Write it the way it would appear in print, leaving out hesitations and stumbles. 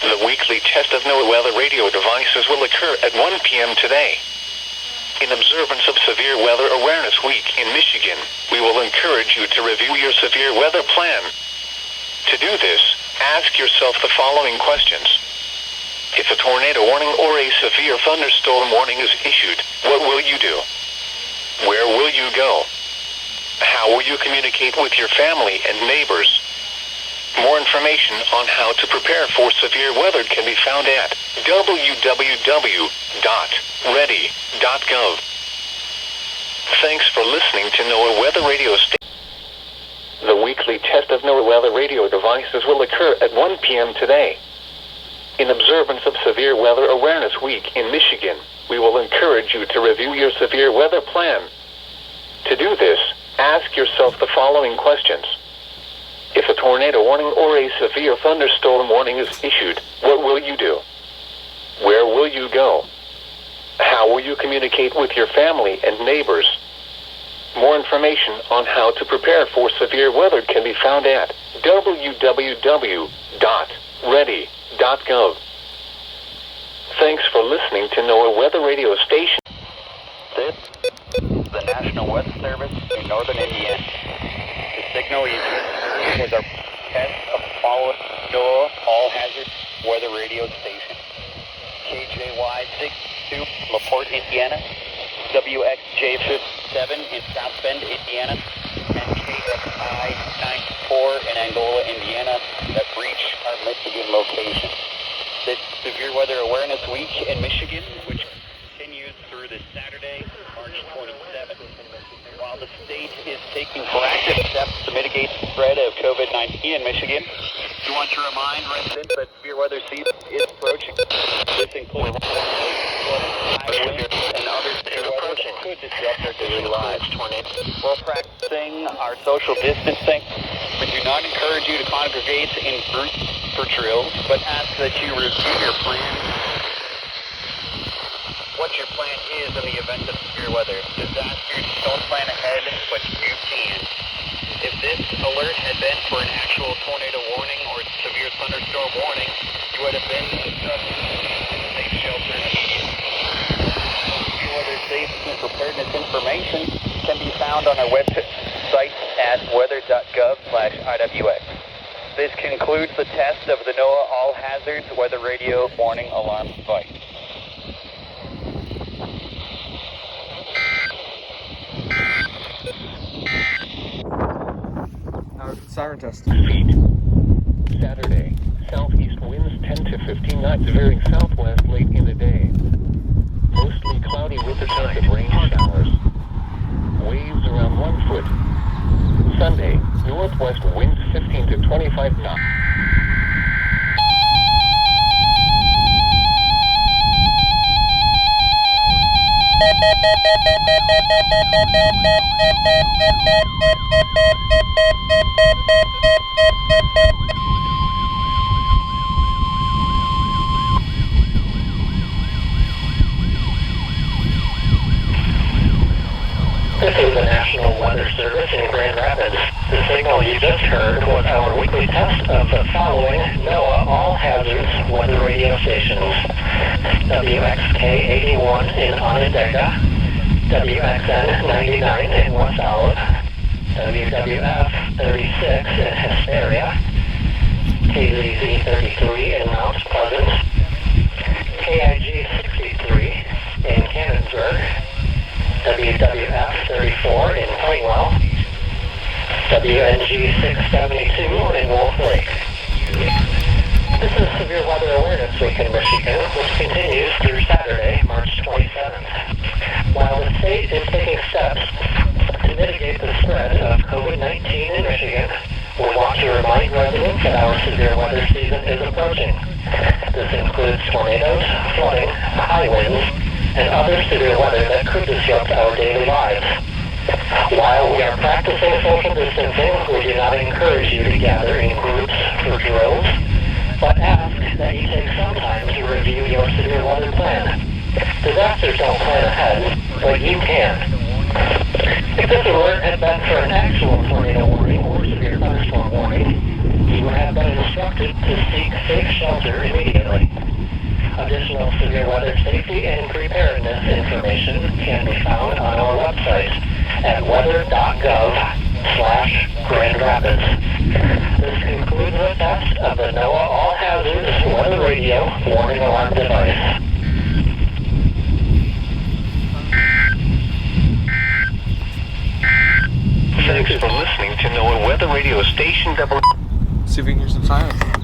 The weekly test of NOAA weather radio devices will occur at 1 p.m. today. In observance of Severe Weather Awareness Week in Michigan, we will encourage you to review your severe weather plan. To do this, ask yourself the following questions. If a tornado warning or a severe thunderstorm warning is issued, what will you do? Where will you go? How will you communicate with your family and neighbors? More information on how to prepare for severe weather can be found at www.ready.gov. Thanks for listening to NOAA Weather Radio Station. The weekly test of NOAA weather radio devices will occur at 1 p.m. today. In observance of Severe Weather Awareness Week in Michigan, we will encourage you to review your severe weather plan. To do this, ask yourself the following questions. If a tornado warning or a severe thunderstorm warning is issued, what will you do? Where will you go? How will you communicate with your family and neighbors? More information on how to prepare for severe weather can be found at www.ready.gov. Thanks for listening to NOAA Weather Radio Station. This is the National Weather Service in Northern Indiana. The signal you just was our test of following NOAA all-hazard weather radio station. KJY 62, LaPorte, Indiana. WXJ 57 in South Bend, Indiana. And KXI 94 in Angola, Indiana that reach our Michigan location. This Severe Weather Awareness Week in Michigan, which continues through this Saturday, March 27th. While the state is taking proactive steps to mitigate the spread of COVID-19 in Michigan, we want to remind residents that severe weather season is approaching. This includes high winds and other severe weather that could disrupt our daily lives. We're practicing our social distancing. We do not encourage you to congregate in groups for drills, but ask that you review your plan. What your plan is in the event of severe weather disaster. Don't plan ahead, but you can. If this alert had been for an actual tornado warning or severe thunderstorm warning, you would have been instructed to take shelter immediately. Severe weather safety and preparedness information can be found on our website at weather.gov/IWX. This concludes the test of the NOAA All Hazards Weather Radio Warning Alarm device. Siren test. Feet. Saturday, southeast winds 10 to 15 knots veering southwest late in the day. Mostly cloudy with a chance of rain showers. Waves around 1 foot. Sunday, northwest winds 15 to 25 knots. This is the National Weather Service in Grand Rapids. The signal you just heard was our weekly test of the following NOAA All Hazards weather radio stations. WXK 81 in Onondaga, WXN 99 in West Olive, WWF 36 in Hesperia, KZZ 33 in Mount Pleasant, KIG 63 in Cannonsburg, WWF 34 in Pointwell, WNG 672 in Wolf Lake. This is Severe Weather Awareness Week in Michigan, which continues through Saturday, March 27th. While the state is taking steps to mitigate the spread of COVID-19 in Michigan, we want to remind residents that our severe weather season is approaching. This includes tornadoes, flooding, high winds, and other severe weather that could disrupt our daily lives. While we are practicing social distancing, we do not encourage you to gather in groups for drills, but ask that you take some time to review your severe weather plan. Disasters don't plan ahead, but you can. If this alert had been for an actual tornado warning or severe thunderstorm warning, You have been instructed to seek safe shelter immediately. Additional severe weather safety and preparedness information can be found on our website at weather.gov/Grand Rapids. This concludes the test of the NOAA All Hazards Weather Radio warning alarm device. Thanks for listening to NOAA Weather Radio Station Double. See if we can hear some silence.